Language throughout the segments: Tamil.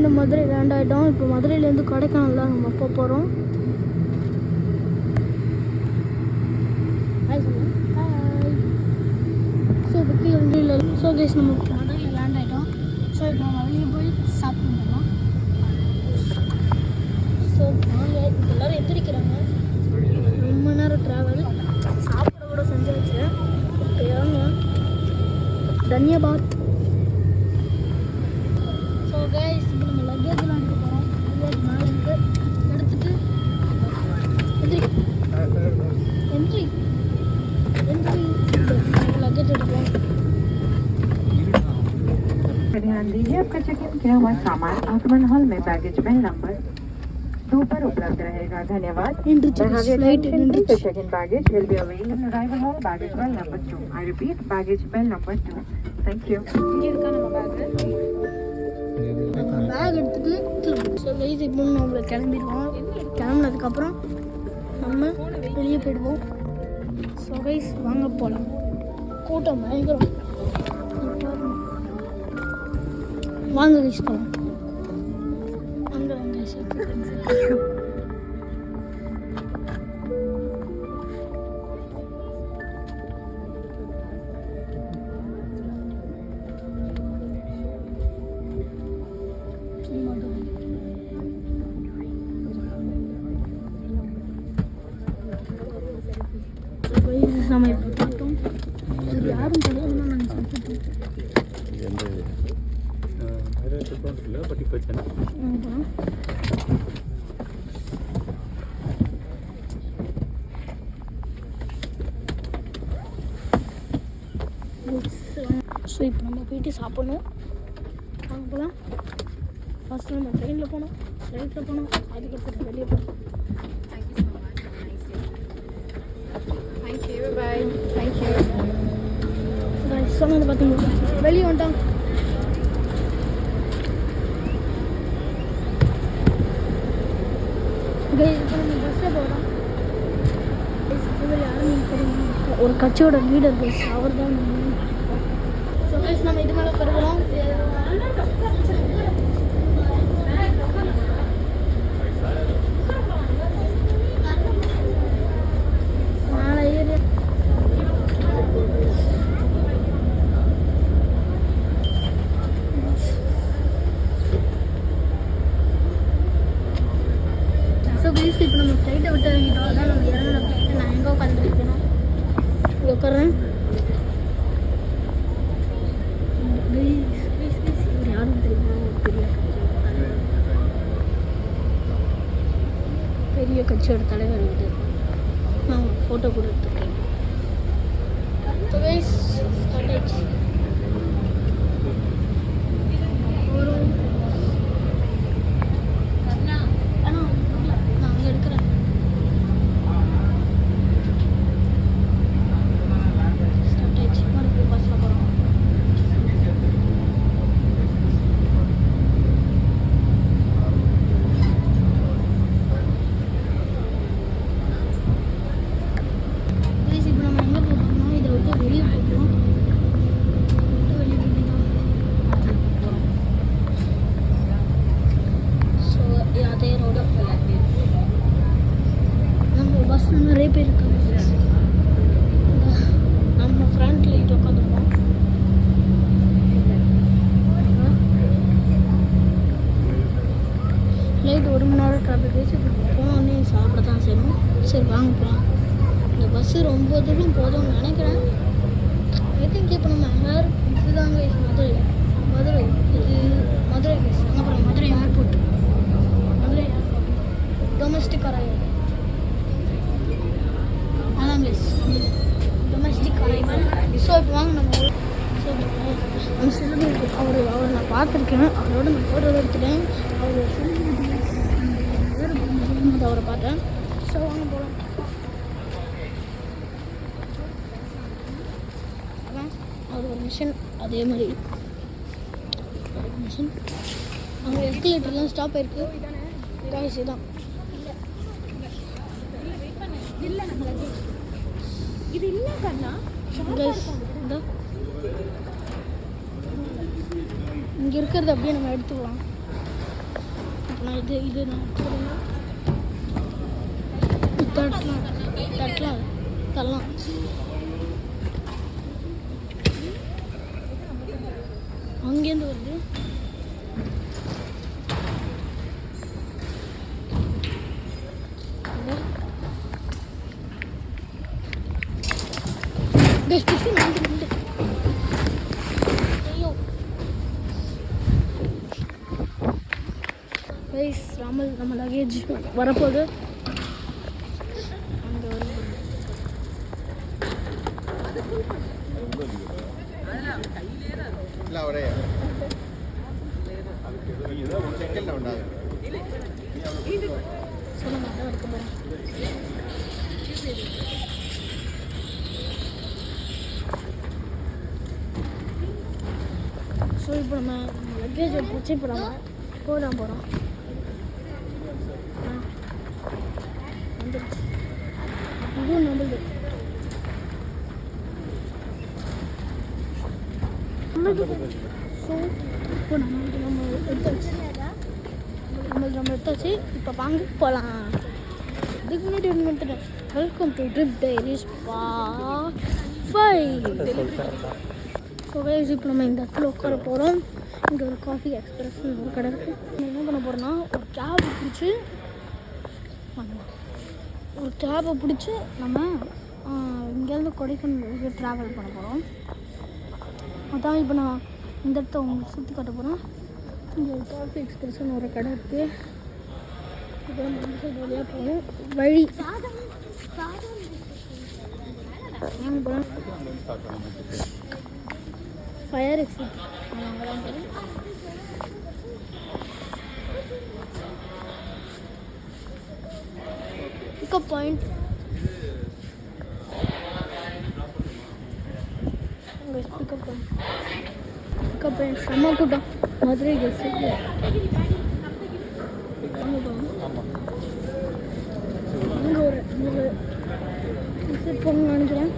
வந்து மதுரை லேண்ட் ஆகிட்டோம். இப்போ மதுரையிலேருந்து கொடைக்கானல் தான் நம்ம போகிறோம். ஸோ இப்போ கீழே வந்து இல்லை. ஸோ கேஸ் நம்ம மதுரையில் லேண்ட் ஆகிட்டோம். ஸோ இப்போ நம்ம வெளியே போய் சாப்பிட்டுருந்தோம். ஸோ நாங்கள் இப்போ எல்லோரும் எந்திரிக்கிறாங்க. ரொம்ப நேரம் ட்ராவல், சாப்பிட கூட செஞ்சாச்சு. ஓகேங்க, தன்யபாத். ஸோ கைஸ் இப்போ நம்ம லக்கேஜ்லாம் எடுக்க போகிறோம். லக்கேஜ் மேலே இருந்து எடுத்துட்டு என்ட்ரி लगेज எடுப்போம். ध्यान दीजिए, आपका चेक इन किया हुआ सामान आगमन हॉल में बैगेज बिल नंबर 2 पर उपलब्ध रहेगा. धन्यवाद. The check-in baggage will be available in arrival hall baggage bell number 2. I repeat, baggage bell number 2. Thank you. இங்க இருக்கா நம்ம பேக் எடுத்துட்டு ஸோ கைஸ் இப்போ நம்ம கிளம்பிடுவோம். கிளம்புனதுக்கப்புறம் நம்ம வெளியே போயிடுவோம். ஸோ கைஸ் வாங்க போகலாம். கூட்டம் பயங்கரம். வாங்க கைஸ் போகலாம். வாங்க கைஸ். நம்ம இப்போ பார்த்தோம். சரி யாரும் கிடையாதுன்னா நாங்கள் சாப்பிட்டோம். ஸோ இப்போ நம்ம போயிட்டு சாப்பிட்ணும். வாங்க போகலாம். ஃபஸ்ட்டு நம்ம ட்ரெயினில் போனோம், ஃப்ளைட்டில் போனோம், அதுக்கப்புறம் வெளியே போனோம். சொன்னது பார்த்தீங்களா, வெளியே வந்துட்டோம். பஸ்ஸில் போகிறோம். ஒரு கட்சியோட லீடர் பஸ் அவர் தான். நம்ம இது மேலே பெறுகிறோம். இப்போ நம்ம ஃப்ளைட்டை விட்டு இறங்கிட்டோம். அதான் நம்ம இறங்கின ஃப்ளைட்டு. நான் எங்கே உட்காந்துருக்கணும், இங்கே உட்காறேன். யாரும் தெரியுமா, பெரிய கட்சியோட தலைவர் இது. நான் ஃபோட்டோ கூட எடுத்துருக்கேன். நிறைய பேர் இருக்காங்க. நம்ம ஃப்ரண்ட் லைட் உட்காந்துருக்கோம். லைட் 1 மணி நேரம் ட்ராஃபிக் வச்சு போனோடனே சாப்பிட தான் செய்யணும். சரி வாங்க போகலாம். இந்த பஸ்ஸு ரொம்ப தூரம் போதும்னு நினைக்கிறேன். ஐ திங்க் இப்போ நம்ம எல்லாரும் இதுதாங்க மதுரை இது மதுரை கேஸ். அப்புறம் Madurai airport, Madurai airport domestic arrival. அதான் கேஸ் டொமஸ்டிக் அரைவல். ஸோ இப்போ வாங்க நம்ம நம்ம செலிபிரிட்டி அவர் நான் பார்த்துருக்கேன். அவரோட நான் ஃபோட்டோ எடுத்துட்டேன். அவர் செலிபிரிட்டி அவரை பார்த்தேன். ஸோ வாங்க போகலாம். அது ஒரு மிஷின், அதே மாதிரி மிஷின். அங்கே எஸ்கலேட்டர்லாம் ஸ்டாப் ஆயிருக்கு. காய்ச்சி தான் இங்கே இருக்கிறது அப்படியே நம்ம எடுத்துக்கலாம். போகலாம். இது நான் தட்டலாம் தரலாம். அங்கேருந்து வருது. ஐயோ கைஸ், நம்ம லக்கேஜ் வரப்போகுது. அங்கே வருது. சொல்ல மாட்டேன், எடுக்க போகிறேன். ஸோ இப்போ நம்ம லக்கேஜை பிடிச்சி இப்போ நம்ம போகிறோம். வந்துடுச்சு. இதுவும் நம்மளுது. ஸோ இப்போ நம்ம எடுத்தாச்சு. நம்ம எடுத்தாச்சு. இப்போ வாங்க போகலாம். இதுக்கு முன்னாடி ஒன்று வந்துட்டேன். Welcome to trip diaries part 5. So guys, இப்போ நம்ம இந்த இடத்துல உட்கார போகிறோம். இங்கே ஒரு காஃபி எக்ஸ்பிரஸ்ன்னு ஒரு கடை இருக்குது. நம்ம என்ன பண்ண போகிறோம்னா, ஒரு கேபை பிடிச்சி நம்ம இங்கேருந்து கொடைக்கானலுக்கு ட்ராவல் பண்ண போகிறோம். அதான் இப்போ நான் இந்த இடத்த உங்களுக்கு சுற்றி காட்ட போகிறேன். இங்கே ஒரு காஃபி எக்ஸ்பிரஸ்ன்னு ஒரு கடை இருக்குது. இப்போ நம்ம இந்த சைடு வழியாக போகணும். வழி போகிறோம். ஃபயர் எக்ஸிட் அங்கே தான் போகிறோம். பிக்கப் பாயிண்ட் செம்ம கூட்டம். மதுரை கெஸ்ட் அங்கே ஒரு விசிட் பண்ணணும்னு நினைக்கிறேன்.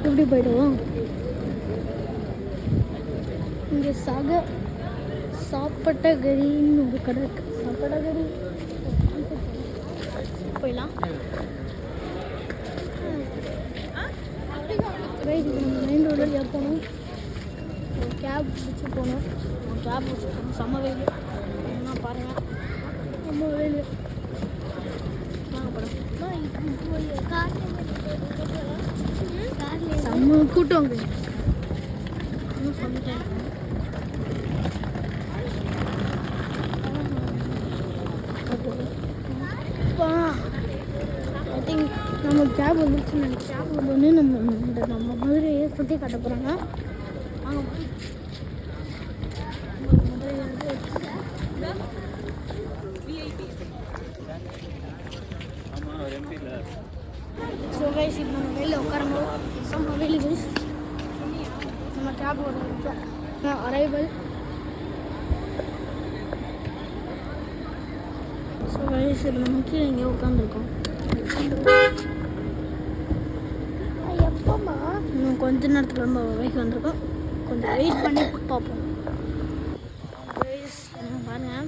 எப்படி போய்டுவோம். இங்கே சாப்பட்டகரின்னு ஒரு கடை இருக்குது. சாப்பட்டகரி போயிடலாம். மெயின் ரோடு வழியாக போகணும். ஒரு கேப் பிடிச்சி போகணும். செம்ம வெயில். என்ன பாருங்கள், செம்ம வெயில். செம்ம கூட்டம் அங்கே. சொல்லிட்டேன். ஐ திங்க் நம்ம கேப் வந்துருச்சு. கேப் வந்து நம்ம மதுரையை சுற்றி காட்ட போகிறாங்க. ஸோ கைஸ், இப்போ நம்ம வெளியில் உட்காரணும். செம்ம வெயில் கைஸ். நம்ம கேப் ஒரு அரைவல். ஸோ கைஸ், இப்போ நம்ம கீழே இங்கே உட்காந்துருக்கோம். எப்போம்மா இன்னும் கொஞ்ச நேரத்தில் நம்ம வரைக்கும் வந்திருக்கோம். கொஞ்சம் வெயிட் பண்ணி பார்ப்போம். கைஸ், பாருங்கள்,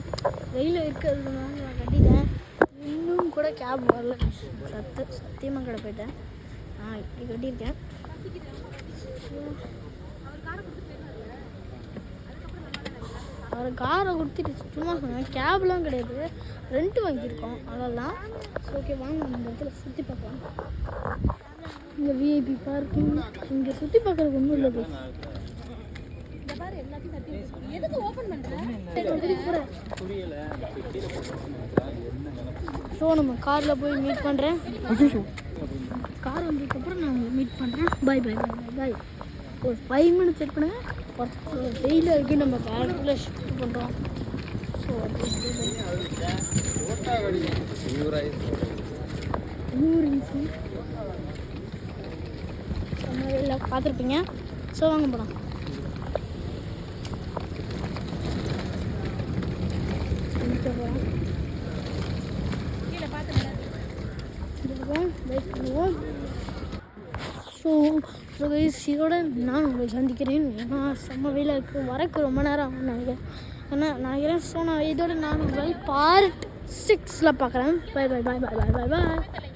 வெயில் இருக்கிறதுனால நான் கட்டிட்டேன். இன்னும் கூட கேப் வரல. சத்தியமாக கடை போயிட்டேன். இப்படி கட்டியிருக்கேன். அவர் காரை கொடுத்துட்டு சும்மா சொன்னேன். கேப்லாம் கிடையாது, ரெண்ட் வாங்கியிருக்கோம், அதெல்லாம். ஓகே, வாங்க நம்ம இந்த இடத்துல சுற்றி பார்க்கலாம். இங்கே விஐபி பார்க்கிங். இங்கே சுற்றி பார்க்குறதுக்கு ஒன்றும் இல்லை. ஸோ நம்ம காரில் போய் மீட் பண்ணுறேன். கார் வந்ததுக்கப்புறம் நான் உங்களை மீட் பண்ணுறேன். பாய் பாய் பாய் பாய் பாய். ஒரு 5 மினிட்ஸ் செக் பண்ணுங்கள். வெயில் வரைக்கும் நம்ம காருக்குள்ளே ஷிஃப்ட் பண்ணுறோம். ஸோ நம்ம எல்லாம் பார்த்துருப்பீங்க. ஸோ வாங்க போகலாம். ஸோ கைஸ், இதோட நான் உங்களை சந்திக்கிறேன். ஏன்னா செம்ம வெயிலாக இருக்குது. வரக்கு ரொம்ப நேரம் ஆகும் நினைக்கிறேன். ஆனால் நினைக்கிறேன். ஸோ நான் இதோட நான் உங்களை பார்ட் 6ல் பார்க்குறேன். Bye bye bye bye bye bye பாய்.